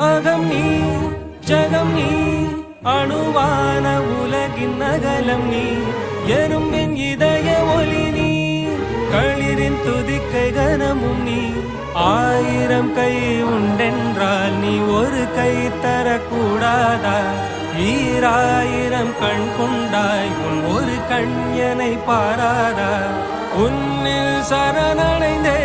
அகம் நீ ஜகம் நீ அணுவான உலகின் அகலம் நீ எறும்பின் இதய ஒளி நீ களிரின் துதிக்கை கனமும் நீ ஆயிரம் கை உண்டென்றால் நீ ஒரு கை தரக்கூடாதா ஈராயிரம் கண் கொண்டாய் உன் ஒரு கண் என்னை பாராதா உன்னில் சரணடைந்தே